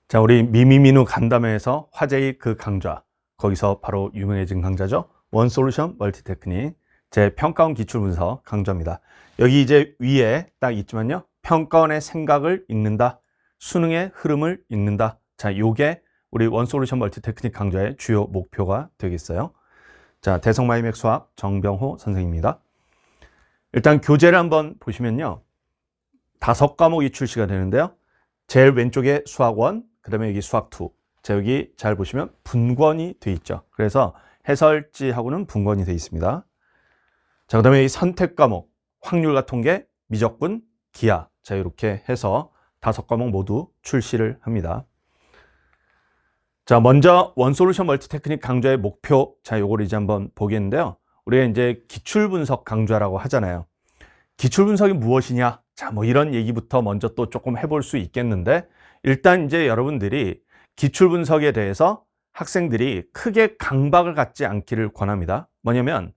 자, 우리 미미미누 간담회에서 화제의 그 강좌, 거기서 바로 유명해진 강좌죠. 원솔루션 멀티테크닉 제 평가원 기출분석 강좌입니다. 여기 이제 위에 딱 있지만요, 평가원의 생각을 읽는다, 수능의 흐름을 읽는다. 자, 요게 우리 원솔루션 멀티테크닉 강좌의 주요 목표가 되겠어요. 자, 대성마이맥 수학 정병호 선생님입니다. 일단 교재를 한번 보시면요, 5과목이 출시가 되는데요. 제일 왼쪽에 수학 1, 그 다음에 여기 수학 2. 자, 여기 잘 보시면 분권이 돼 있죠. 그래서 해설지하고는 분권이 돼 있습니다. 자, 그 다음에 이 선택 과목, 확률과 통계, 미적분, 기하. 자, 이렇게 해서 5과목 모두 출시를 합니다. 자, 먼저 원솔루션 멀티테크닉 강좌의 목표. 자, 요걸 이제 한번 보겠는데요. 우리가 이제 기출분석 강좌라고 하잖아요. 기출분석이 무엇이냐? 자, 뭐 이런 얘기부터 먼저 또 조금 해볼 수 있겠는데, 일단 이제 여러분들이 기출분석에 대해서 학생들이 크게 강박을 갖지 않기를 권합니다. 뭐냐면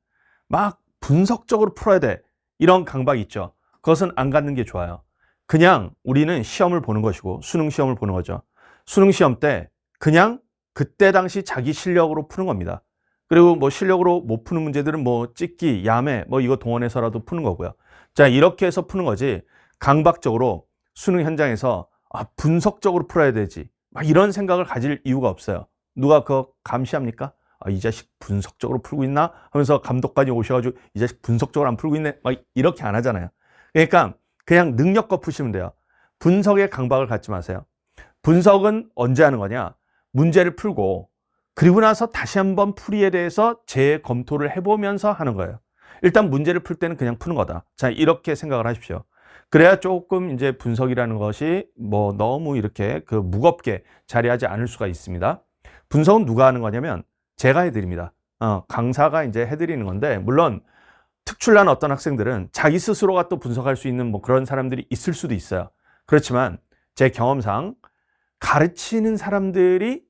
막 분석적으로 풀어야 돼, 이런 강박 있죠. 그것은 안 갖는 게 좋아요. 그냥 우리는 시험을 보는 것이고, 수능 시험을 보는 거죠. 수능 시험 때 그냥 그때 당시 자기 실력으로 푸는 겁니다. 그리고 뭐 실력으로 못 푸는 문제들은 뭐 찍기, 야매, 뭐 이거 동원해서라도 푸는 거고요. 자, 이렇게 해서 푸는 거지, 강박적으로 수능 현장에서 분석적으로 풀어야 되지, 막 이런 생각을 가질 이유가 없어요. 누가 그거 감시합니까? 이 자식 분석적으로 풀고 있나? 하면서 감독관이 오셔가지고 이 자식 분석적으로 안 풀고 있네? 막 이렇게 안 하잖아요. 그러니까 그냥 능력껏 푸시면 돼요. 분석에 강박을 갖지 마세요. 분석은 언제 하는 거냐? 문제를 풀고 그리고 나서 다시 한번 풀이에 대해서 재검토를 해보면서 하는 거예요. 일단 문제를 풀 때는 그냥 푸는 거다. 자, 이렇게 생각을 하십시오. 그래야 조금 이제 분석이라는 것이 뭐 너무 이렇게 그 무겁게 자리하지 않을 수가 있습니다. 분석은 누가 하는 거냐면 제가 해드립니다. 강사가 이제 해드리는 건데, 물론 특출난 어떤 학생들은 자기 스스로가 또 분석할 수 있는 뭐 그런 사람들이 있을 수도 있어요. 그렇지만 제 경험상 가르치는 사람들이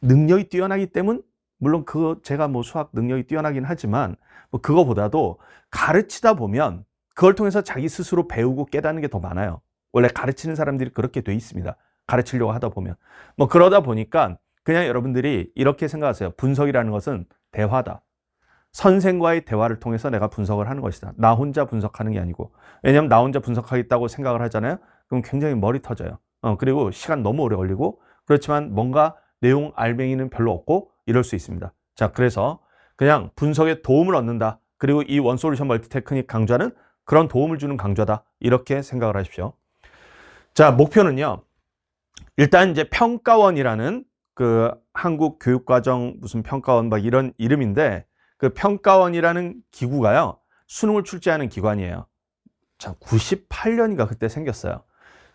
능력이 뛰어나기 때문, 물론 제가 뭐 수학 능력이 뛰어나긴 하지만 뭐 그거보다도 가르치다 보면 그걸 통해서 자기 스스로 배우고 깨닫는 게 더 많아요. 원래 가르치는 사람들이 그렇게 돼 있습니다. 가르치려고 하다 보면. 뭐 그러다 보니까 그냥 여러분들이 이렇게 생각하세요. 분석이라는 것은 대화다. 선생과의 대화를 통해서 내가 분석을 하는 것이다. 나 혼자 분석하는 게 아니고. 왜냐하면 나 혼자 분석하겠다고 생각을 하잖아요. 그럼 굉장히 머리 터져요. 그리고 시간 너무 오래 걸리고, 그렇지만 뭔가 내용 알맹이는 별로 없고 이럴 수 있습니다. 자, 그래서 그냥 분석에 도움을 얻는다. 그리고 이 원솔루션 멀티테크닉 강좌는 그런 도움을 주는 강좌다. 이렇게 생각을 하십시오. 자, 목표는요, 일단 이제 평가원이라는 그 한국 교육과정 무슨 평가원 막 이런 이름인데, 그 평가원이라는 기구가요, 수능을 출제하는 기관이에요. 자, 98년인가 그때 생겼어요.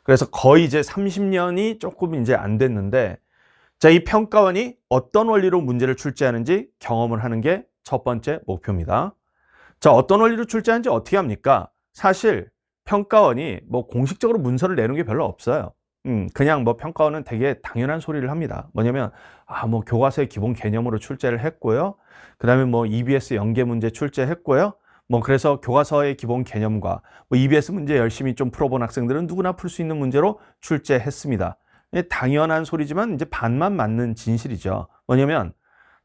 그래서 거의 이제 30년이 조금 이제 안 됐는데, 자, 이 평가원이 어떤 원리로 문제를 출제하는지 경험을 하는 게 첫 번째 목표입니다. 자, 어떤 원리로 출제하는지 어떻게 합니까? 사실 평가원이 뭐 공식적으로 문서를 내는 게 별로 없어요. 그냥 뭐 평가원은 되게 당연한 소리를 합니다. 뭐냐면 뭐 교과서의 기본 개념으로 출제를 했고요. 그다음에 뭐 EBS 연계 문제 출제했고요. 뭐 그래서 교과서의 기본 개념과 뭐 EBS 문제 열심히 좀 풀어본 학생들은 누구나 풀 수 있는 문제로 출제했습니다. 당연한 소리지만 이제 반만 맞는 진실이죠. 뭐냐면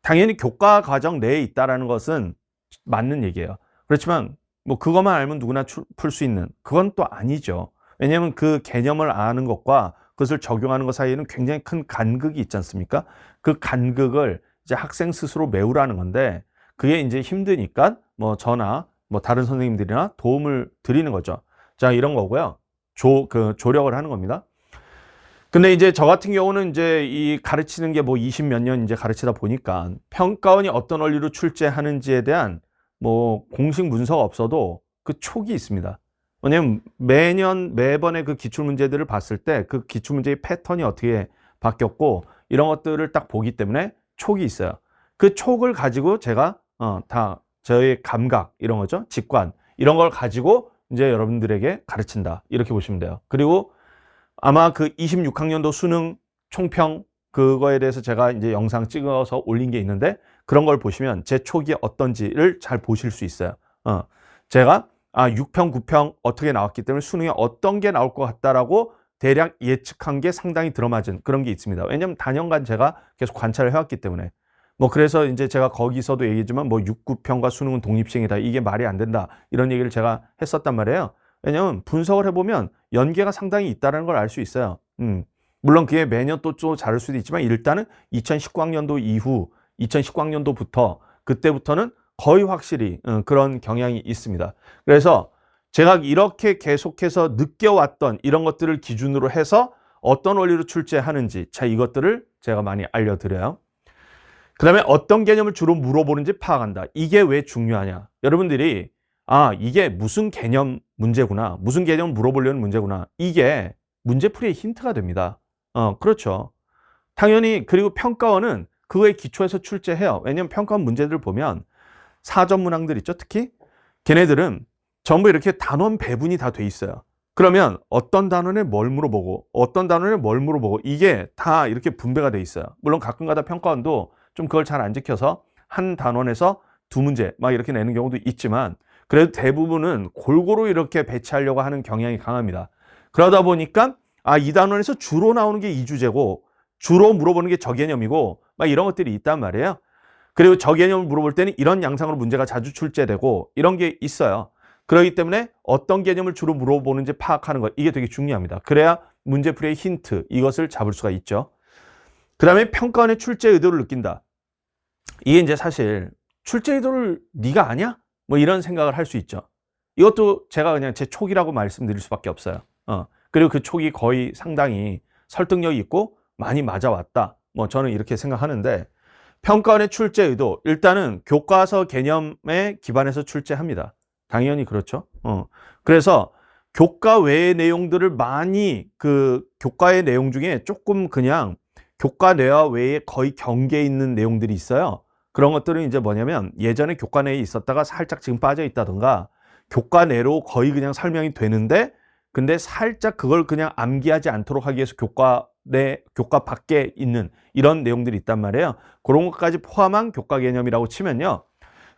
당연히 교과 과정 내에 있다라는 것은 맞는 얘기예요. 그렇지만 뭐 그것만 알면 누구나 풀 수 있는, 그건 또 아니죠. 왜냐하면 그 개념을 아는 것과 그것을 적용하는 것 사이에는 굉장히 큰 간극이 있지 않습니까? 그 간극을 이제 학생 스스로 메우라는 건데, 그게 이제 힘드니까 뭐 저나 뭐 다른 선생님들이나 도움을 드리는 거죠. 자, 이런 거고요. 조력을 하는 겁니다. 근데 이제 저 같은 경우는 이제 이 가르치는 게 뭐 20 몇 년 이제 가르치다 보니까 평가원이 어떤 원리로 출제하는지에 대한 뭐 공식 문서가 없어도 그 촉이 있습니다. 왜냐면 매번의 그 기출 문제들을 봤을 때 그 기출 문제의 패턴이 어떻게 바뀌었고 이런 것들을 딱 보기 때문에 촉이 있어요. 그 촉을 가지고 제가 다 저의 감각, 이런 거죠. 직관, 이런 걸 가지고 이제 여러분들에게 가르친다. 이렇게 보시면 돼요. 그리고 아마 그 26학년도 수능 총평 그거에 대해서 제가 이제 영상 찍어서 올린 게 있는데, 그런 걸 보시면 제 촉이 어떤지를 잘 보실 수 있어요. 제가 6평, 9평 어떻게 나왔기 때문에 수능에 어떤 게 나올 것 같다라고 대략 예측한 게 상당히 들어맞은 그런 게 있습니다. 왜냐하면 단연간 제가 계속 관찰을 해왔기 때문에. 뭐 그래서 이제 제가 거기서도 얘기했지만 뭐 육구평과 수능은 독립시행이다. 이게 말이 안 된다. 이런 얘기를 제가 했었단 말이에요. 왜냐하면 분석을 해보면 연계가 상당히 있다는 걸 알 수 있어요. 물론 그게 매년 또 자를 수도 있지만 일단은 2019학년도 이후 2019학년도부터 그때부터는 거의 확실히 그런 경향이 있습니다. 그래서 제가 이렇게 계속해서 느껴왔던 이런 것들을 기준으로 해서 어떤 원리로 출제하는지 자 이것들을 제가 많이 알려드려요. 그 다음에 어떤 개념을 주로 물어보는지 파악한다. 이게 왜 중요하냐. 여러분들이 이게 무슨 개념 문제구나. 무슨 개념을 물어보려는 문제구나. 이게 문제풀이의 힌트가 됩니다. 그렇죠. 당연히 그리고 평가원은 그거에 기초해서 출제해요. 왜냐하면 평가원 문제들 보면 사전 문항들 있죠. 특히 걔네들은 전부 이렇게 단원 배분이 다 돼 있어요. 그러면 어떤 단원에 뭘 물어보고 어떤 단원에 뭘 물어보고 이게 다 이렇게 분배가 돼 있어요. 물론 가끔가다 평가원도 좀 그걸 잘 안 지켜서 한 단원에서 두 문제 막 이렇게 내는 경우도 있지만 그래도 대부분은 골고루 이렇게 배치하려고 하는 경향이 강합니다. 그러다 보니까 이 단원에서 주로 나오는 게 이 주제고 주로 물어보는 게 저 개념이고 막 이런 것들이 있단 말이에요. 그리고 저 개념을 물어볼 때는 이런 양상으로 문제가 자주 출제되고 이런 게 있어요. 그렇기 때문에 어떤 개념을 주로 물어보는지 파악하는 것 이게 되게 중요합니다. 그래야 문제풀이의 힌트 이것을 잡을 수가 있죠. 그 다음에 평가원의 출제 의도를 느낀다. 이게 이제 사실 출제 의도를 네가 아냐? 뭐 이런 생각을 할 수 있죠. 이것도 제가 그냥 제 촉이라고 말씀드릴 수밖에 없어요. 그리고 그 촉이 거의 상당히 설득력이 있고 많이 맞아왔다. 뭐 저는 이렇게 생각하는데 평가원의 출제 의도 일단은 교과서 개념에 기반해서 출제합니다. 당연히 그렇죠. 그래서 교과 외의 내용들을 많이 그 교과의 내용 중에 조금 그냥 교과 내와 외에 거의 경계에 있는 내용들이 있어요. 그런 것들은 이제 뭐냐면 예전에 교과 내에 있었다가 살짝 지금 빠져 있다던가 교과 내로 거의 그냥 설명이 되는데 근데 살짝 그걸 그냥 암기하지 않도록 하기 위해서 교과 내, 교과 밖에 있는 이런 내용들이 있단 말이에요. 그런 것까지 포함한 교과 개념이라고 치면요.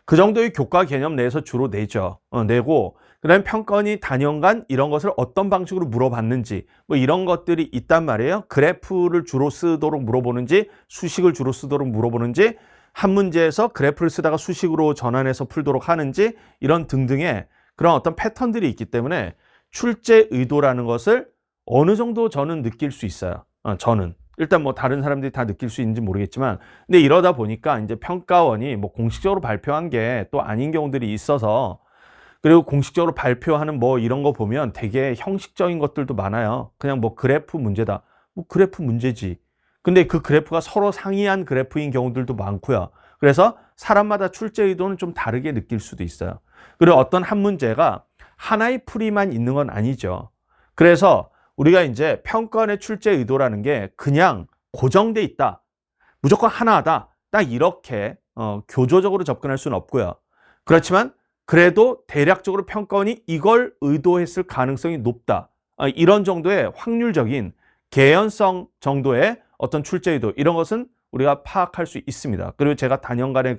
그 정도의 교과 개념 내에서 주로 내죠. 내고 그 다음에 평가원이 단연간 이런 것을 어떤 방식으로 물어봤는지 뭐 이런 것들이 있단 말이에요. 그래프를 주로 쓰도록 물어보는지 수식을 주로 쓰도록 물어보는지 한 문제에서 그래프를 쓰다가 수식으로 전환해서 풀도록 하는지 이런 등등의 그런 어떤 패턴들이 있기 때문에 출제 의도라는 것을 어느 정도 저는 느낄 수 있어요. 저는. 일단 뭐 다른 사람들이 다 느낄 수 있는지 모르겠지만 근데 이러다 보니까 이제 평가원이 뭐 공식적으로 발표한 게 또 아닌 경우들이 있어서 그리고 공식적으로 발표하는 뭐 이런 거 보면 되게 형식적인 것들도 많아요. 그냥 뭐 그래프 문제다. 뭐 그래프 문제지. 근데 그 그래프가 서로 상이한 그래프인 경우들도 많고요. 그래서 사람마다 출제 의도는 좀 다르게 느낄 수도 있어요. 그리고 어떤 한 문제가 하나의 풀이만 있는 건 아니죠. 그래서 우리가 이제 평가원의 출제 의도라는 게 그냥 고정돼 있다. 무조건 하나다. 딱 이렇게 교조적으로 접근할 수는 없고요. 그렇지만 그래도 대략적으로 평가원이 이걸 의도했을 가능성이 높다. 이런 정도의 확률적인 개연성 정도의 어떤 출제 의도 이런 것은 우리가 파악할 수 있습니다. 그리고 제가 단연간의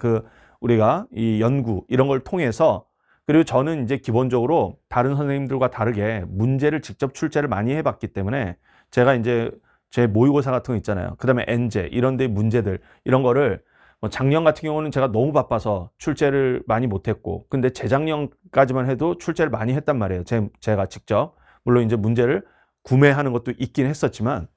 우리가 이 연구 이런 걸 통해서 그리고 저는 이제 기본적으로 다른 선생님들과 다르게 문제를 직접 출제를 많이 해봤기 때문에 제가 이제 제 모의고사 같은 거 있잖아요. 그 다음에 N제 이런 데 문제들 이런 거를 뭐 작년 같은 경우는 제가 너무 바빠서 출제를 많이 못했고 근데 재작년까지만 해도 출제를 많이 했단 말이에요. 제가 직접. 물론 이제 문제를 구매하는 것도 있긴 했었지만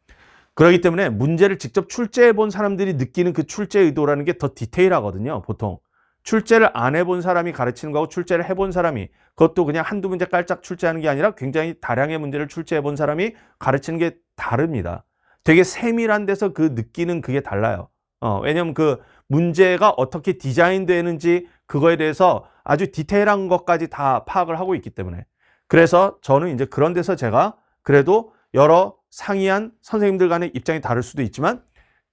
그렇기 때문에 문제를 직접 출제해 본 사람들이 느끼는 그 출제 의도라는 게 더 디테일하거든요. 보통. 출제를 안 해본 사람이 가르치는 거하고 출제를 해본 사람이 그것도 그냥 한두 문제 깔짝 출제하는 게 아니라 굉장히 다량의 문제를 출제해 본 사람이 가르치는 게 다릅니다. 되게 세밀한 데서 그 느끼는 그게 달라요. 왜냐면 그 문제가 어떻게 디자인되는지 그거에 대해서 아주 디테일한 것까지 다 파악을 하고 있기 때문에 그래서 저는 이제 그런 데서 제가 그래도 여러 상이한 선생님들 간의 입장이 다를 수도 있지만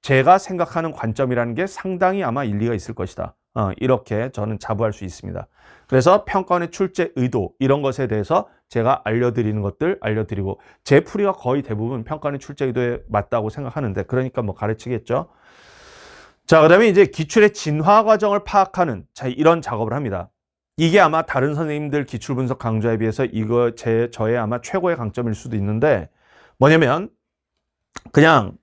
제가 생각하는 관점이라는 게 상당히 아마 일리가 있을 것이다. 이렇게 저는 자부할 수 있습니다. 그래서 평가원의 출제 의도 이런 것에 대해서 제가 알려드리는 것들 알려드리고 제 풀이가 거의 대부분 평가원의 출제 의도에 맞다고 생각하는데 그러니까 뭐 가르치겠죠. 자, 그다음에 이제 기출의 진화 과정을 파악하는 이런 작업을 합니다. 이게 아마 다른 선생님들 기출 분석 강좌에 비해서 저의 아마 최고의 강점일 수도 있는데 뭐냐면 그냥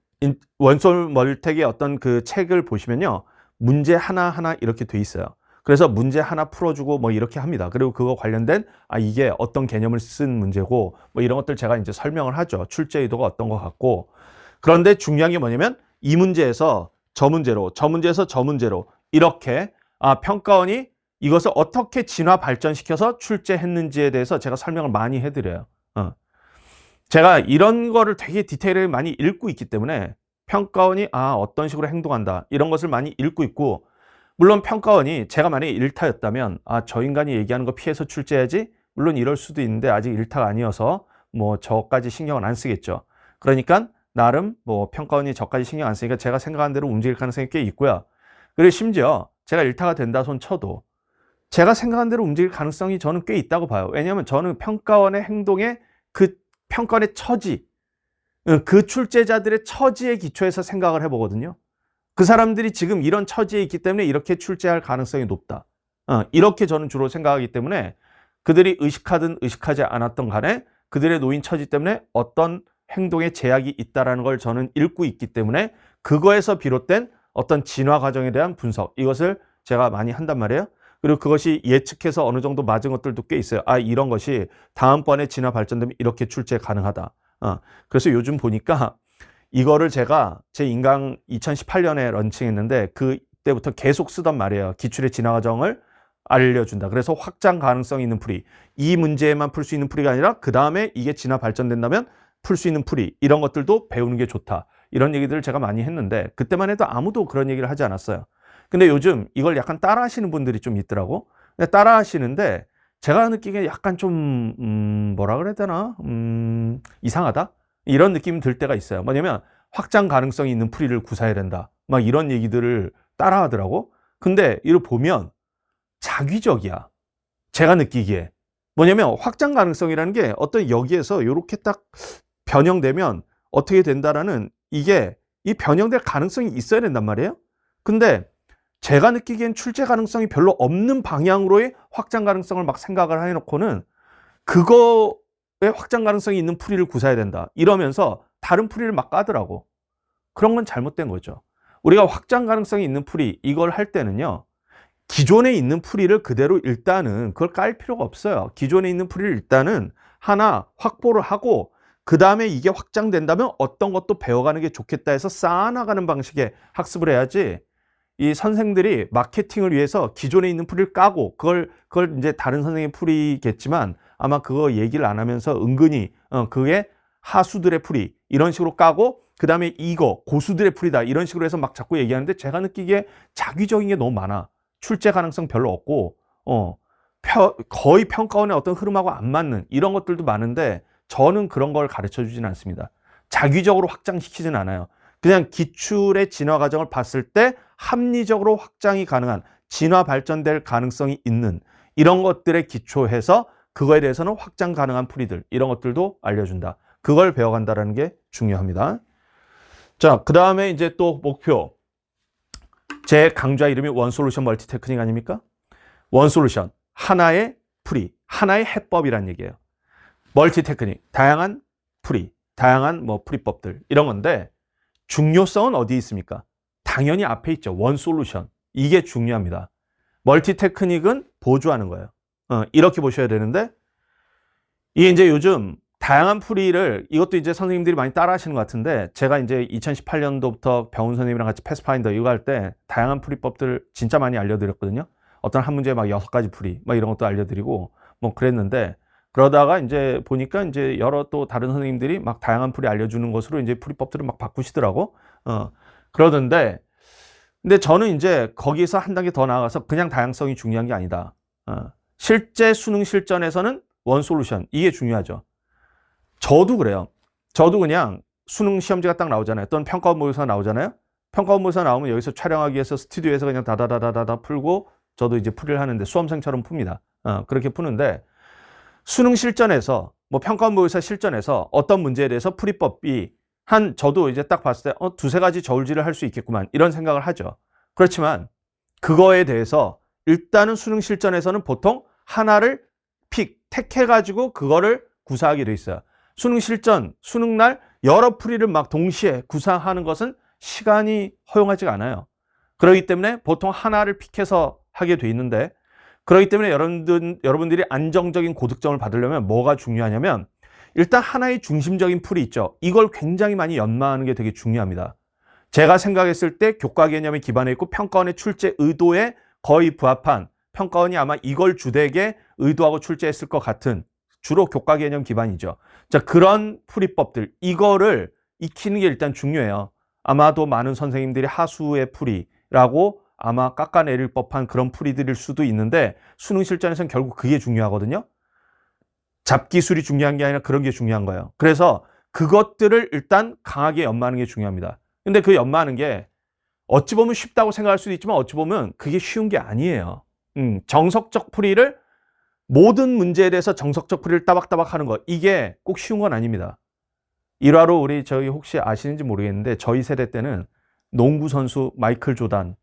원솔 멀텍의 어떤 그 책을 보시면요. 문제 하나하나 이렇게 돼 있어요. 그래서 문제 하나 풀어주고 뭐 이렇게 합니다. 그리고 그거 관련된 이게 어떤 개념을 쓴 문제고 뭐 이런 것들 제가 이제 설명을 하죠. 출제 의도가 어떤 것 같고. 그런데 중요한 게 뭐냐면 이 문제에서 저 문제로, 저 문제에서 저 문제로 이렇게 평가원이 이것을 어떻게 진화 발전시켜서 출제했는지에 대해서 제가 설명을 많이 해드려요. 제가 이런 거를 되게 디테일하게 많이 읽고 있기 때문에 평가원이 어떤 식으로 행동한다 이런 것을 많이 읽고 있고, 물론 평가원이 제가 만약에 일타였다면 저 인간이 얘기하는 거 피해서 출제해야지, 물론 이럴 수도 있는데 아직 일타가 아니어서 뭐 저까지 신경을 안 쓰겠죠. 그러니까 나름 뭐 평가원이 저까지 신경 안 쓰니까 제가 생각한 대로 움직일 가능성이 꽤 있고요. 그리고 심지어 제가 일타가 된다 손 쳐도 제가 생각한 대로 움직일 가능성이 저는 꽤 있다고 봐요. 왜냐하면 저는 평가원의 행동에 그 평가원의 처지, 그 출제자들의 처지에 기초해서 생각을 해보거든요. 그 사람들이 지금 이런 처지에 있기 때문에 이렇게 출제할 가능성이 높다. 이렇게 저는 주로 생각하기 때문에 그들이 의식하든 의식하지 않았던 간에 그들의 놓인 처지 때문에 어떤 행동에 제약이 있다는 걸 저는 읽고 있기 때문에 그거에서 비롯된 어떤 진화 과정에 대한 분석, 이것을 제가 많이 한단 말이에요. 그리고 그것이 예측해서 어느 정도 맞은 것들도 꽤 있어요. 이런 것이 다음번에 진화 발전되면 이렇게 출제 가능하다. 그래서 요즘 보니까 이거를 제가 제 인강 2018년에 런칭했는데 그때부터 계속 쓰던 말이에요. 기출의 진화 과정을 알려준다. 그래서 확장 가능성이 있는 풀이, 이 문제에만 풀 수 있는 풀이가 아니라 그 다음에 이게 진화 발전된다면 풀 수 있는 풀이, 이런 것들도 배우는 게 좋다. 이런 얘기들을 제가 많이 했는데 그때만 해도 아무도 그런 얘기를 하지 않았어요. 근데 요즘 이걸 약간 따라 하시는 분들이 좀 있더라고. 근데 따라 하시는데 제가 느끼기에 약간 좀 뭐라 그래야 되나, 이상하다 이런 느낌이 들 때가 있어요. 뭐냐면 확장 가능성이 있는 풀이를 구사해야 된다 막 이런 얘기들을 따라 하더라고. 근데 이걸 보면 자기적이야. 제가 느끼기에 뭐냐면 확장 가능성이라는 게 어떤 여기에서 이렇게 딱 변형되면 어떻게 된다라는, 이게 이 변형될 가능성이 있어야 된단 말이에요. 근데 제가 느끼기엔 출제 가능성이 별로 없는 방향으로의 확장 가능성을 막 생각을 해놓고는 그거에 확장 가능성이 있는 풀이를 구사해야 된다 이러면서 다른 풀이를 막 까더라고. 그런 건 잘못된 거죠. 우리가 확장 가능성이 있는 풀이 이걸 할 때는요, 기존에 있는 풀이를 그대로 일단은 그걸 깔 필요가 없어요. 기존에 있는 풀이를 일단은 하나 확보를 하고 그 다음에 이게 확장된다면 어떤 것도 배워가는 게 좋겠다 해서 쌓아나가는 방식의 학습을 해야지, 이 선생들이 마케팅을 위해서 기존에 있는 풀이를 까고 그걸 이제 다른 선생의 풀이겠지만 아마 그거 얘기를 안 하면서 은근히 그게 하수들의 풀이 이런 식으로 까고 그 다음에 이거 고수들의 풀이다 이런 식으로 해서 막 자꾸 얘기하는데, 제가 느끼기에 자기적인 게 너무 많아. 출제 가능성 별로 없고 거의 평가원의 어떤 흐름하고 안 맞는 이런 것들도 많은데 저는 그런 걸 가르쳐 주진 않습니다. 자기적으로 확장시키진 않아요. 그냥 기출의 진화 과정을 봤을 때 합리적으로 확장이 가능한, 진화 발전될 가능성이 있는 이런 것들에 기초해서 그거에 대해서는 확장 가능한 풀이들 이런 것들도 알려준다. 그걸 배워간다는 게 중요합니다. 자, 그 다음에 이제 또 목표. 제 강좌 이름이 원솔루션 멀티 테크닉 아닙니까? 원솔루션, 하나의 풀이, 하나의 해법이란 얘기예요. 멀티 테크닉, 다양한 풀이, 다양한 뭐 풀이법들 이런 건데 중요성은 어디에 있습니까? 당연히 앞에 있죠. 원솔루션. 이게 중요합니다. 멀티 테크닉은 보조하는 거예요. 이렇게 보셔야 되는데, 이게 이제 요즘 다양한 풀이를, 이것도 이제 선생님들이 많이 따라 하시는 것 같은데, 제가 이제 2018년도부터 병훈 선생님이랑 같이 패스파인더 이거 할 때 다양한 풀이법들 진짜 많이 알려드렸거든요. 어떤 한 문제에 막 6가지 풀이 막 이런 것도 알려드리고 뭐 그랬는데, 그러다가 이제 보니까 이제 여러 또 다른 선생님들이 막 다양한 풀이 알려주는 것으로 이제 풀이법들을 막 바꾸시더라고. 그러던데, 근데 저는 이제 거기서 한 단계 더 나아가서 그냥 다양성이 중요한 게 아니다. 실제 수능 실전에서는 원솔루션, 이게 중요하죠. 저도 그래요. 저도 그냥 수능 시험지가 딱 나오잖아요. 또는 평가원 모의고사 나오잖아요. 평가원 모의고사 나오면 여기서 촬영하기 위해서 스튜디오에서 그냥 다다다다다 풀고 저도 이제 풀이를 하는데 수험생처럼 풉니다. 그렇게 푸는데 수능 실전에서 뭐 평가원 모의고사 실전에서 어떤 문제에 대해서 풀이법이 저도 이제 딱 봤을 때 2-3가지 저울질을 할 수 있겠구만 이런 생각을 하죠. 그렇지만 그거에 대해서 일단은 수능 실전에서는 보통 하나를 택해가지고 그거를 구사하게 돼 있어요. 수능 실전, 수능 날 여러 풀이를 막 동시에 구사하는 것은 시간이 허용하지가 않아요. 그렇기 때문에 보통 하나를 픽해서 하게 돼 있는데, 그렇기 때문에 여러분들이 안정적인 고득점을 받으려면 뭐가 중요하냐면, 일단 하나의 중심적인 풀이 있죠. 이걸 굉장히 많이 연마하는 게 되게 중요합니다. 제가 생각했을 때 교과 개념에 기반해 있고 평가원의 출제 의도에 거의 부합한, 평가원이 아마 이걸 주되게 의도하고 출제했을 것 같은, 주로 교과 개념 기반이죠. 자, 그런 풀이법들, 이거를 익히는 게 일단 중요해요. 아마도 많은 선생님들이 하수의 풀이라고 아마 깎아내릴 법한 그런 풀이들일 수도 있는데, 수능 실전에서는 결국 그게 중요하거든요. 잡기술이 중요한 게 아니라 그런 게 중요한 거예요. 그래서 그것들을 일단 강하게 연마하는 게 중요합니다. 근데 그 연마하는 게 어찌 보면 쉽다고 생각할 수도 있지만 어찌 보면 그게 쉬운 게 아니에요. 정석적 풀이를, 모든 문제에 대해서 정석적 풀이를 따박따박 하는 것, 이게 꼭 쉬운 건 아닙니다. 일화로 저희 혹시 아시는지 모르겠는데, 저희 세대 때는 농구 선수 마이클 조단,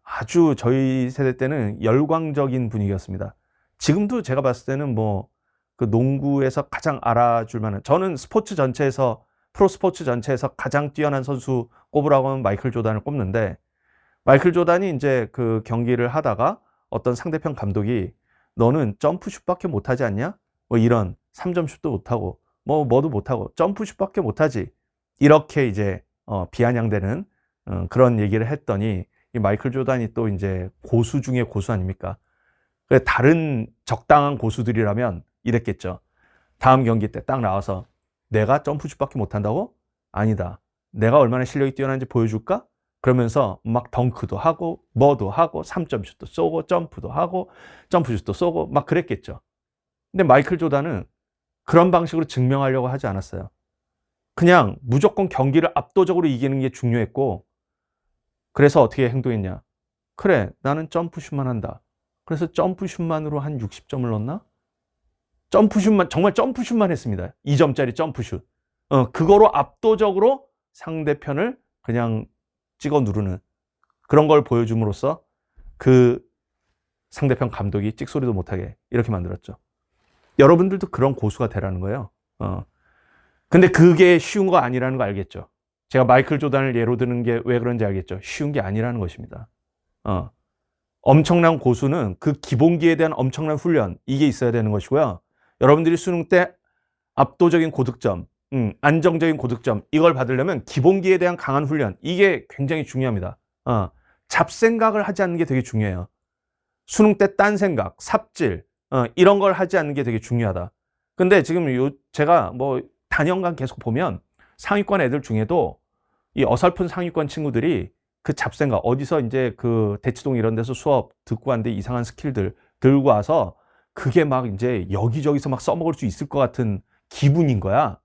아주 저희 세대 때는 열광적인 분위기였습니다. 지금도 제가 봤을 때는 뭐 그 농구에서 가장 알아줄 만한, 저는 스포츠 전체에서, 프로스포츠 전체에서 가장 뛰어난 선수 꼽으라고 하면 마이클 조단을 꼽는데, 마이클 조단이 이제 그 경기를 하다가 어떤 상대편 감독이 너는 점프슛밖에 못하지 않냐? 뭐 이런, 3점슛도 못하고 뭐도 못하고 점프슛밖에 못하지, 이렇게 이제 비아냥대는 그런 얘기를 했더니, 이 마이클 조단이 또 이제 고수 중에 고수 아닙니까? 다른 적당한 고수들이라면 이랬겠죠. 다음 경기 때 딱 나와서 내가 점프슛밖에 못한다고? 아니다. 내가 얼마나 실력이 뛰어난지 보여줄까? 그러면서 막 덩크도 하고 뭐도 하고 3점슛도 쏘고 점프도 하고 점프슛도 쏘고 막 그랬겠죠. 근데 마이클 조단은 그런 방식으로 증명하려고 하지 않았어요. 그냥 무조건 경기를 압도적으로 이기는 게 중요했고, 그래서 어떻게 행동했냐? 그래, 나는 점프슛만 한다. 그래서 점프슛만으로 한 60점을 넣었나? 점프슛만, 정말 점프슛만 했습니다. 2점짜리 점프슛. 그거로 압도적으로 상대편을 그냥 찍어 누르는 그런 걸 보여줌으로써 그 상대편 감독이 찍소리도 못하게 이렇게 만들었죠. 여러분들도 그런 고수가 되라는 거예요. 근데 그게 쉬운 거 아니라는 거 알겠죠? 제가 마이클 조단을 예로 드는 게 왜 그런지 알겠죠? 쉬운 게 아니라는 것입니다. 엄청난 고수는 그 기본기에 대한 엄청난 훈련, 이게 있어야 되는 것이고요. 여러분들이 수능 때 압도적인 고득점, 안정적인 고득점, 이걸 받으려면 기본기에 대한 강한 훈련, 이게 굉장히 중요합니다. 잡생각을 하지 않는 게 되게 중요해요. 수능 때 딴 생각, 삽질, 이런 걸 하지 않는 게 되게 중요하다. 근데 지금 제가 뭐 단연간 계속 보면 상위권 애들 중에도 이 어설픈 상위권 친구들이 그 잡생각, 어디서 이제 그 대치동 이런 데서 수업 듣고 왔는데 이상한 스킬들 들고 와서 그게 막 이제 여기저기서 막 써먹을 수 있을 것 같은 기분인 거야.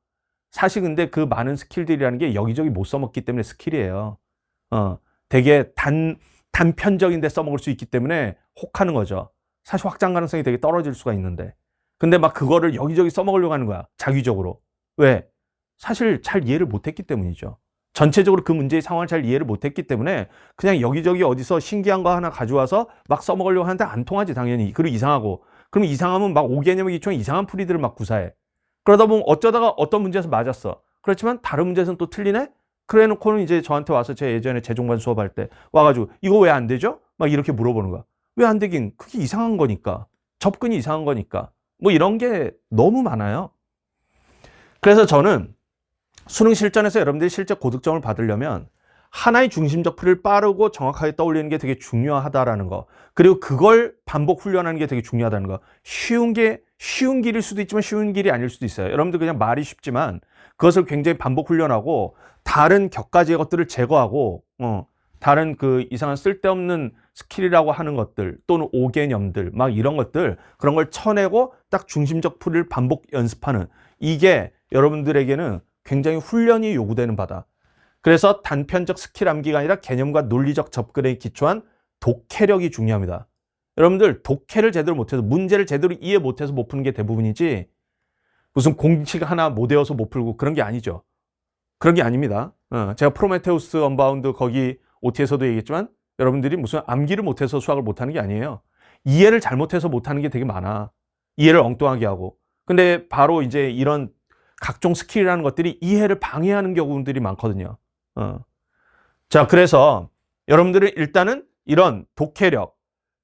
사실 근데 그 많은 스킬들이라는 게 여기저기 못 써먹기 때문에 스킬이에요. 되게 단편적인 데 써먹을 수 있기 때문에 혹하는 거죠. 사실 확장 가능성이 되게 떨어질 수가 있는데. 근데 막 그거를 여기저기 써먹으려고 하는 거야. 자기적으로. 왜? 사실 잘 이해를 못했기 때문이죠. 전체적으로 그 문제의 상황을 잘 이해를 못했기 때문에 그냥 여기저기 어디서 신기한 거 하나 가져와서 막 써먹으려고 하는데 안 통하지, 당연히. 그리고 이상하고. 그럼 이상하면 막 5개념의 기초한 이상한 풀이들을 막 구사해. 그러다 보면 어쩌다가 어떤 문제에서 맞았어. 그렇지만 다른 문제에서는 또 틀리네? 그래 놓고는 이제 저한테 와서 제 예전에 재종반 수업할 때 와가지고 이거 왜 안 되죠? 막 이렇게 물어보는 거야. 왜 안 되긴? 그게 이상한 거니까. 접근이 이상한 거니까. 뭐 이런 게 너무 많아요. 그래서 저는 수능 실전에서 여러분들이 실제 고득점을 받으려면 하나의 중심적 풀이를 빠르고 정확하게 떠올리는 게 되게 중요하다라는 거. 그리고 그걸 반복 훈련하는 게 되게 중요하다는 거. 쉬운 길일 수도 있지만 쉬운 길이 아닐 수도 있어요. 여러분들 그냥 말이 쉽지만 그것을 굉장히 반복 훈련하고 다른 격가지의 것들을 제거하고 다른 그 이상한 쓸데없는 스킬이라고 하는 것들 또는 오개념들 막 이런 것들, 그런 걸 쳐내고 딱 중심적 풀이를 반복 연습하는, 이게 여러분들에게는 굉장히 훈련이 요구되는 바다. 그래서 단편적 스킬 암기가 아니라 개념과 논리적 접근에 기초한 독해력이 중요합니다. 여러분들 독해를 제대로 못해서, 문제를 제대로 이해 못해서 못 푸는 게 대부분이지 무슨 공식 하나 못 외워서 못 풀고 그런 게 아니죠. 그런 게 아닙니다. 제가 프로메테우스 언바운드 거기 OT에서도 얘기했지만 여러분들이 무슨 암기를 못해서 수학을 못하는 게 아니에요. 이해를 잘못해서 못하는 게 되게 많아. 이해를 엉뚱하게 하고. 근데 바로 이제 이런 각종 스킬이라는 것들이 이해를 방해하는 경우들이 많거든요. 자, 그래서 여러분들은 일단은 이런 독해력,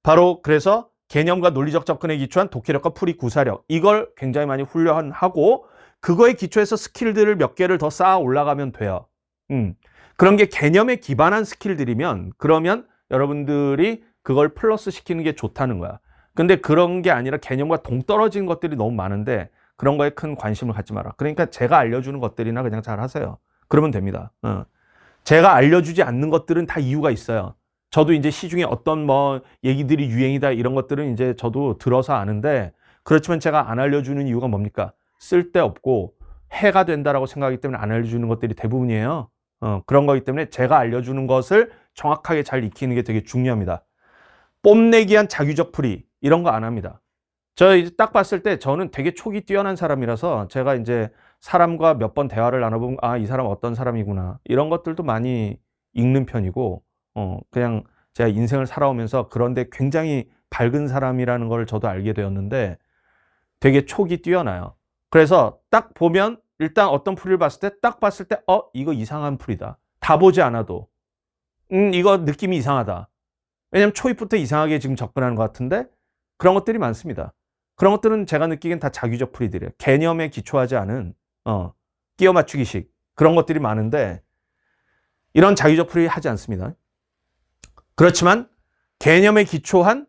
바로 그래서 개념과 논리적 접근에 기초한 독해력과 풀이 구사력, 이걸 굉장히 많이 훈련하고 그거에 기초해서 스킬들을 몇 개를 더 쌓아 올라가면 돼요. 그런 게 개념에 기반한 스킬들이면 그러면 여러분들이 그걸 플러스 시키는 게 좋다는 거야. 근데 그런 게 아니라 개념과 동떨어진 것들이 너무 많은데 그런 거에 큰 관심을 갖지 마라. 그러니까 제가 알려주는 것들이나 그냥 잘 하세요. 그러면 됩니다. 제가 알려주지 않는 것들은 다 이유가 있어요. 저도 이제 시중에 어떤 뭐 얘기들이 유행이다 이런 것들은 이제 저도 들어서 아는데, 그렇지만 제가 안 알려주는 이유가 뭡니까? 쓸데없고 해가 된다라고 생각하기 때문에 안 알려주는 것들이 대부분이에요. 그런 거기 때문에 제가 알려주는 것을 정확하게 잘 익히는 게 되게 중요합니다. 뽐내기한 자규적 풀이 이런 거 안 합니다. 저 이제 딱 봤을 때 저는 되게 촉이 뛰어난 사람이라서 제가 이제 사람과 몇 번 대화를 나눠보면 아, 이 사람 어떤 사람이구나 이런 것들도 많이 읽는 편이고, 그냥 제가 인생을 살아오면서 그런데 굉장히 밝은 사람이라는 걸 저도 알게 되었는데 되게 촉이 뛰어나요. 그래서 딱 보면 일단 어떤 풀이를 봤을 때 딱 봤을 때 이거 이상한 풀이다. 다 보지 않아도 이거 느낌이 이상하다. 왜냐면 초입부터 이상하게 지금 접근하는 것 같은데 그런 것들이 많습니다. 그런 것들은 제가 느끼기엔 다 자규적 풀이들이에요. 개념에 기초하지 않은 끼워 맞추기식 그런 것들이 많은데 이런 자규적 풀이 하지 않습니다. 그렇지만 개념에 기초한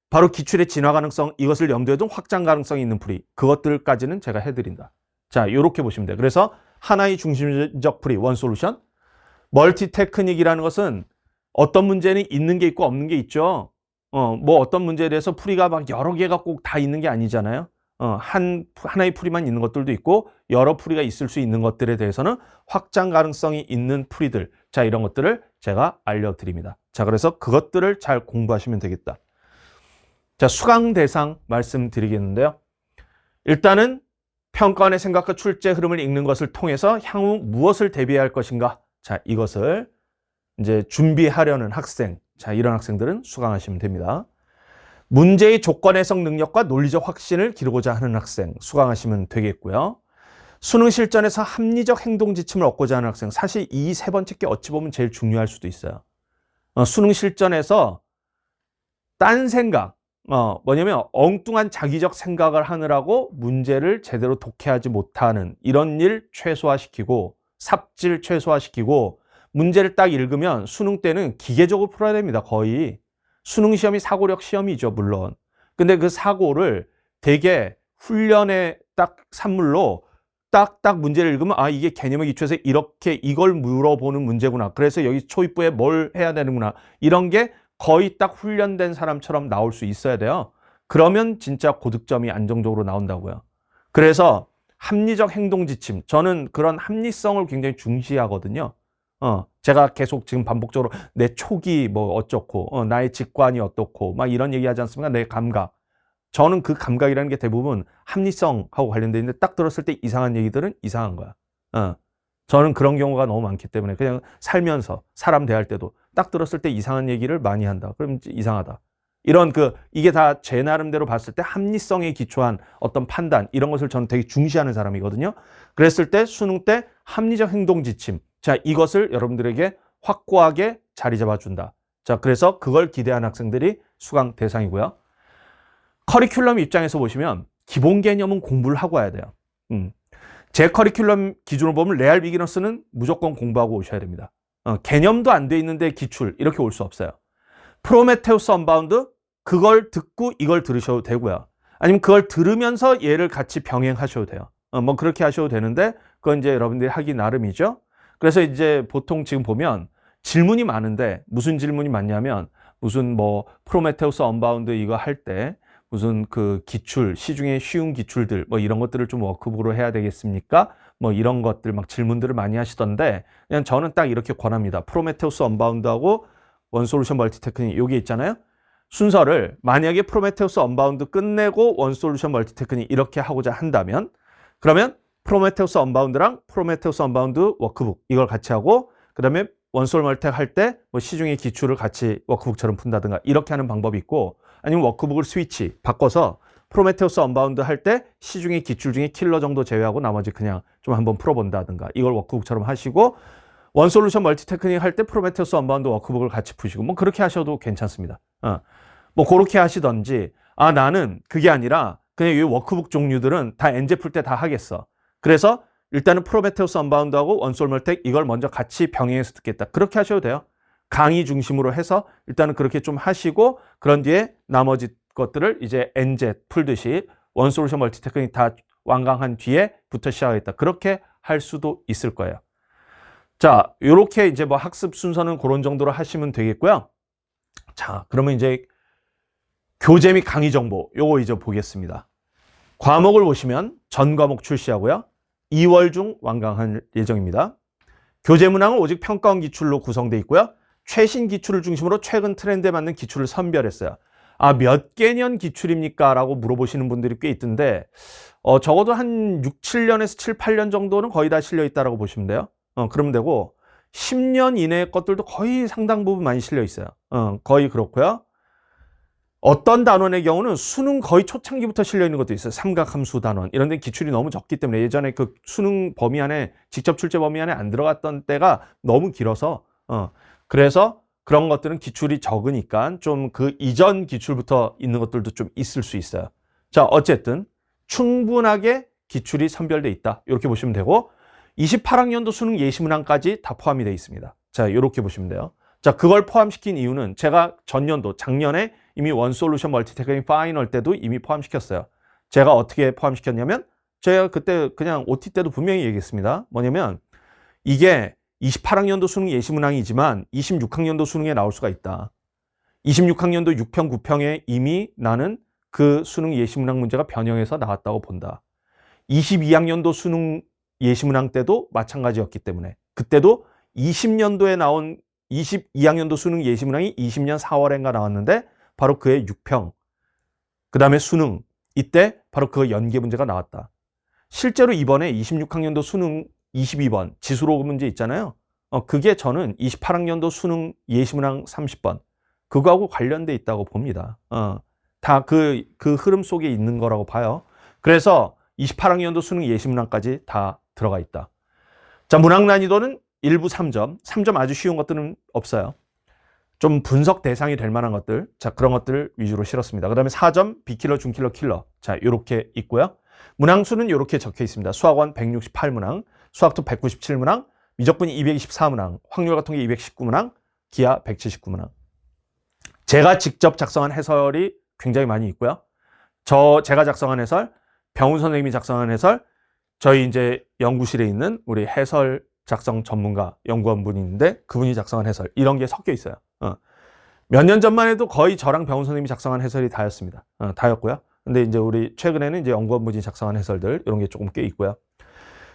바로 기출의 진화 가능성, 이것을 염두에 둔 확장 가능성이 있는 풀이, 그것들까지는 제가 해드린다. 자, 이렇게 보시면 돼요. 그래서 하나의 중심적 풀이, 원 솔루션. 멀티 테크닉이라는 것은 어떤 문제는 있는 게 있고 없는 게 있죠. 뭐 어떤 문제에 대해서 풀이가 막 여러 개가 꼭 다 있는 게 아니잖아요. 하나의 풀이만 있는 것들도 있고 여러 풀이가 있을 수 있는 것들에 대해서는 확장 가능성이 있는 풀이들, 자, 이런 것들을 제가 알려드립니다. 자, 그래서 그것들을 잘 공부하시면 되겠다. 자, 수강 대상 말씀드리겠는데요. 일단은 평가원의 생각과 출제 흐름을 읽는 것을 통해서 향후 무엇을 대비해야 할 것인가, 자, 이것을 이제 준비하려는 학생, 자, 이런 학생들은 수강하시면 됩니다. 문제의 조건 해석 능력과 논리적 확신을 기르고자 하는 학생, 수강하시면 되겠고요. 수능 실전에서 합리적 행동 지침을 얻고자 하는 학생, 사실 이 세 번째 게 어찌 보면 제일 중요할 수도 있어요. 수능 실전에서 딴 생각, 뭐냐면 엉뚱한 자기적 생각을 하느라고 문제를 제대로 독해하지 못하는 이런 일 최소화시키고, 삽질 최소화시키고, 문제를 딱 읽으면 수능 때는 기계적으로 풀어야 됩니다. 거의. 수능 시험이 사고력 시험이죠, 물론. 근데 그 사고를 되게 훈련의 딱 산물로 딱딱 문제를 읽으면 아, 이게 개념에 기초해서 이렇게 이걸 물어보는 문제구나. 그래서 여기 초입부에 뭘 해야 되는구나. 이런 게 거의 딱 훈련된 사람처럼 나올 수 있어야 돼요. 그러면 진짜 고득점이 안정적으로 나온다고요. 그래서 합리적 행동 지침, 저는 그런 합리성을 굉장히 중시하거든요. 제가 계속 지금 반복적으로 내 촉이 뭐 어쩌고, 나의 직관이 어떻고, 막 이런 얘기 하지 않습니까? 내 감각. 저는 그 감각이라는 게 대부분 합리성하고 관련되어 있는데 딱 들었을 때 이상한 얘기들은 이상한 거야. 저는 그런 경우가 너무 많기 때문에 그냥 살면서 사람 대할 때도 딱 들었을 때 이상한 얘기를 많이 한다. 그럼 이상하다. 이런 이게 다 제 나름대로 봤을 때 합리성에 기초한 어떤 판단, 이런 것을 저는 되게 중시하는 사람이거든요. 그랬을 때 수능 때 합리적 행동 지침, 자, 이것을 여러분들에게 확고하게 자리 잡아준다. 자, 그래서 그걸 기대하는 학생들이 수강 대상이고요. 커리큘럼 입장에서 보시면 기본 개념은 공부를 하고 와야 돼요. 제 커리큘럼 기준으로 보면 레알 비기너스는 무조건 공부하고 오셔야 됩니다. 개념도 안 돼 있는데 기출 이렇게 올 수 없어요. 프로메테우스 언바운드 그걸 듣고 이걸 들으셔도 되고요. 아니면 그걸 들으면서 얘를 같이 병행하셔도 돼요. 뭐 그렇게 하셔도 되는데 그건 이제 여러분들이 하기 나름이죠. 그래서 이제 보통 지금 보면 질문이 많은데 무슨 질문이 많냐면 무슨 뭐 프로메테우스 언바운드 이거 할 때 무슨 그 기출, 시중에 쉬운 기출들 뭐 이런 것들을 좀 워크북으로 해야 되겠습니까? 뭐 이런 것들 막 질문들을 많이 하시던데 그냥 저는 딱 이렇게 권합니다. 프로메테우스 언바운드하고 원솔루션 멀티테크닉 여기 있잖아요. 순서를 만약에 프로메테우스 언바운드 끝내고 원솔루션 멀티테크닉 이렇게 하고자 한다면 그러면 프로메테우스 언바운드랑 프로메테우스 언바운드 워크북 이걸 같이 하고 그다음에 원솔 멀텍 할 때 뭐 시중의 기출을 같이 워크북처럼 푼다든가 이렇게 하는 방법이 있고 아니면 워크북을 스위치 바꿔서 프로메테우스 언바운드 할 때 시중에 기출 중에 킬러 정도 제외하고 나머지 그냥 좀 한번 풀어본다든가 이걸 워크북처럼 하시고 원솔루션 멀티테크닉 할 때 프로메테우스 언바운드 워크북을 같이 푸시고 뭐 그렇게 하셔도 괜찮습니다. 뭐 그렇게 하시던지 나는 그게 아니라 그냥 이 워크북 종류들은 다 엔제 풀 때 다 하겠어. 그래서 일단은 프로메테우스 언바운드하고 원솔 멀텍 이걸 먼저 같이 병행해서 듣겠다. 그렇게 하셔도 돼요. 강의 중심으로 해서 일단은 그렇게 좀 하시고 그런 뒤에 나머지 것들을 이제 엔제 풀듯이 원솔루션 멀티테크닉 다 완강한 뒤에부터 시작하겠다. 그렇게 할 수도 있을 거예요. 자, 요렇게 이제 뭐 학습 순서는 그런 정도로 하시면 되겠고요. 자, 그러면 이제 교재 및 강의 정보 요거 이제 보겠습니다. 과목을 보시면 전 과목 출시하고요. 2월 중 완강할 예정입니다. 교재 문항은 오직 평가원 기출로 구성되어 있고요. 최신 기출을 중심으로 최근 트렌드에 맞는 기출을 선별했어요. 몇 개년 기출입니까? 라고 물어보시는 분들이 꽤 있던데 적어도 한 6, 7년에서 7, 8년 정도는 거의 다 실려 있다고 보시면 돼요. 그러면 되고 10년 이내의 것들도 거의 상당 부분 많이 실려 있어요. 거의 그렇고요. 어떤 단원의 경우는 수능 거의 초창기부터 실려 있는 것도 있어요. 삼각함수 단원 이런 데 기출이 너무 적기 때문에 예전에 그 수능 범위 안에 직접 출제 범위 안에 안 들어갔던 때가 너무 길어서 그래서 그런 것들은 기출이 적으니까 좀 그 이전 기출부터 있는 것들도 좀 있을 수 있어요. 자, 어쨌든 충분하게 기출이 선별돼 있다. 이렇게 보시면 되고 28학년도 수능 예시문항까지 다 포함이 되어 있습니다. 자, 이렇게 보시면 돼요. 자, 그걸 포함시킨 이유는 제가 작년에 이미 원솔루션 멀티테크닉 파이널 때도 이미 포함시켰어요. 제가 어떻게 포함시켰냐면 제가 그때 그냥 OT 때도 분명히 얘기했습니다. 뭐냐면 이게 28학년도 수능 예시문항이지만 26학년도 수능에 나올 수가 있다. 26학년도 6평, 9평에 이미 나는 그 수능 예시문항 문제가 변형해서 나왔다고 본다. 22학년도 수능 예시문항 때도 마찬가지였기 때문에 그때도 20년도에 나온 22학년도 수능 예시문항이 20년 4월인가 나왔는데 바로 그의 6평 그 다음에 수능 이때 바로 그 연계 문제가 나왔다. 실제로 이번에 26학년도 수능 22번 지수로 문제 있잖아요. 그게 저는 28학년도 수능 예시문항 30번 그거하고 관련돼 있다고 봅니다. 다 그 흐름 속에 있는 거라고 봐요. 그래서 28학년도 수능 예시문항까지 다 들어가 있다. 자, 문항 난이도는 1부 3점. 3점 아주 쉬운 것들은 없어요. 좀 분석 대상이 될 만한 것들. 자, 그런 것들 위주로 실었습니다. 그 다음에 4점, B킬러, 중킬러, 킬러. 자, 요렇게 있고요. 문항수는 요렇게 적혀 있습니다. 수학원 168문항, 수학투 197문항, 미적분 224문항, 확률과통계 219문항, 기하 179문항. 제가 직접 작성한 해설이 굉장히 많이 있고요. 제가 작성한 해설, 병훈 선생님이 작성한 해설, 저희 이제 연구실에 있는 우리 해설 작성 전문가 연구원분이 있는데 그분이 작성한 해설 이런 게 섞여 있어요. 몇 년 전만 해도 거의 저랑 병훈 선생님이 작성한 해설이 다였습니다. 다였고요. 근데 이제 우리 최근에는 이제 연구원분이 작성한 해설들 이런 게 조금 꽤 있고요.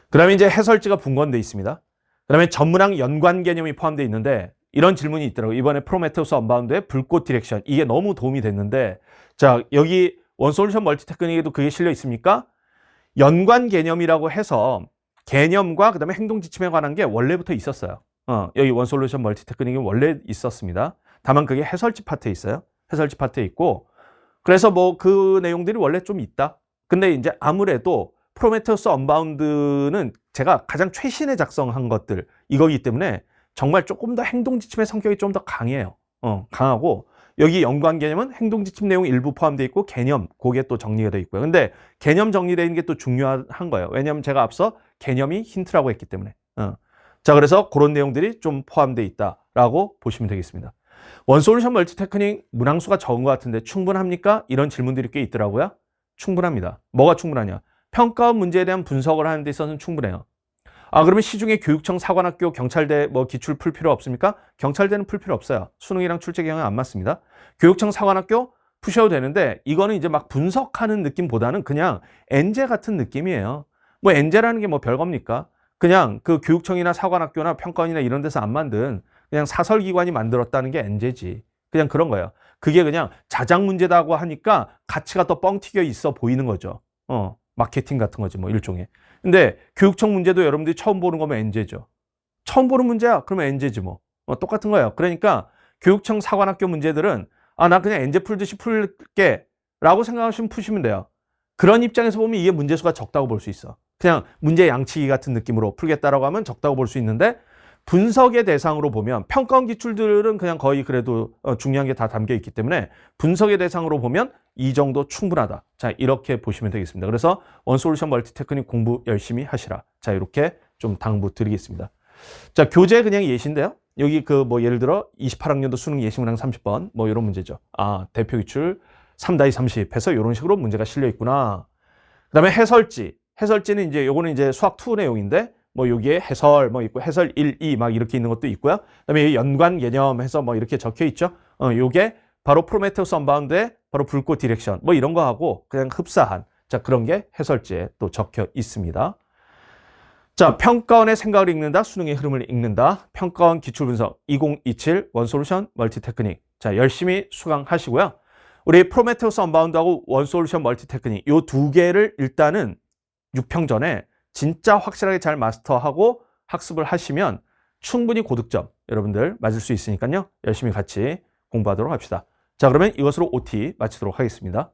그다음에 이제 해설지가 분권돼 있습니다. 그다음에 전문항 연관 개념이 포함되어 있는데 이런 질문이 있더라고요. 이번에 프로메테우스 언바운드의 불꽃 디렉션 이게 너무 도움이 됐는데 자, 여기 원솔루션 멀티테크닉에도 그게 실려 있습니까? 연관 개념이라고 해서 개념과 그다음에 행동 지침에 관한 게 원래부터 있었어요. 여기 원솔루션 멀티테크닉이 원래 있었습니다. 다만 그게 해설지 파트에 있어요. 해설지 파트에 있고 그래서 뭐 그 내용들이 원래 좀 있다. 근데 이제 아무래도 프로메테우스 언바운드는 제가 가장 최신에 작성한 것들 이거기 때문에 정말 조금 더 행동 지침의 성격이 좀 더 강해요. 강하고 여기 연관 개념은 행동 지침 내용 일부 포함되어 있고 개념 그게 또 정리가 되어 있고요. 근데 개념 정리되어 있는 게 또 중요한 거예요. 왜냐하면 제가 앞서 개념이 힌트라고 했기 때문에. 자, 그래서 그런 내용들이 좀 포함되어 있다라고 보시면 되겠습니다. 원솔루션 멀티테크닉 문항수가 적은 것 같은데 충분합니까? 이런 질문들이 꽤 있더라고요. 충분합니다. 뭐가 충분하냐? 평가원 문제에 대한 분석을 하는 데 있어서는 충분해요. 그러면 시중에 교육청, 사관학교, 경찰대 뭐 기출 풀 필요 없습니까? 경찰대는 풀 필요 없어요. 수능이랑 출제 경향 안 맞습니다. 교육청, 사관학교 푸셔도 되는데 이거는 이제 막 분석하는 느낌보다는 그냥 엔제 같은 느낌이에요. 뭐 엔제라는 게 뭐 별겁니까? 그냥 그 교육청이나 사관학교나 평가원이나 이런 데서 안 만든 그냥 사설기관이 만들었다는 게 엔제지. 그냥 그런 거예요. 그게 그냥 자작 문제다고 하니까 가치가 더 뻥튀겨 있어 보이는 거죠. 마케팅 같은 거지 뭐 일종의. 근데 교육청 문제도 여러분들이 처음 보는 거면 엔제죠. 처음 보는 문제야. 그러면 엔제지 뭐. 똑같은 거예요. 그러니까 교육청, 사관학교 문제들은 나 그냥 엔제 풀듯이 풀게 라고 생각하시면 푸시면 돼요. 그런 입장에서 보면 이게 문제수가 적다고 볼 수 있어. 그냥 문제 양치기 같은 느낌으로 풀겠다라고 하면 적다고 볼 수 있는데 분석의 대상으로 보면 평가원 기출들은 그냥 거의 그래도 중요한 게 다 담겨 있기 때문에 분석의 대상으로 보면 이 정도 충분하다. 자, 이렇게 보시면 되겠습니다. 그래서 원솔루션 멀티 테크닉 공부 열심히 하시라. 자, 이렇게 좀 당부 드리겠습니다. 자, 교재 그냥 예시인데요. 여기 그 뭐 예를 들어 28학년도 수능 예시 문항 30번 뭐 이런 문제죠. 아, 대표 기출 3-30 해서 이런 식으로 문제가 실려 있구나. 그다음에 해설지는 이제 요거는 이제 수학 2 내용인데 뭐 여기에 해설 뭐 있고 해설 1, 2 막 이렇게 있는 것도 있고요. 그다음에 연관 개념 해서 뭐 이렇게 적혀 있죠. 요게 바로 프로메테우스 언바운드의 바로 불꽃 디렉션 뭐 이런 거 하고 그냥 흡사한 자 그런 게 해설지에 또 적혀 있습니다. 자, 평가원의 생각을 읽는다, 수능의 흐름을 읽는다. 평가원 기출분석 2027 원솔루션 멀티 테크닉. 자, 열심히 수강하시고요. 우리 프로메테우스 언바운드하고 원솔루션 멀티 테크닉 요 두 개를 일단은 6평 전에 진짜 확실하게 잘 마스터하고 학습을 하시면 충분히 고득점 여러분들 맞을 수 있으니까요. 열심히 같이 공부하도록 합시다. 자, 그러면 이것으로 OT 마치도록 하겠습니다.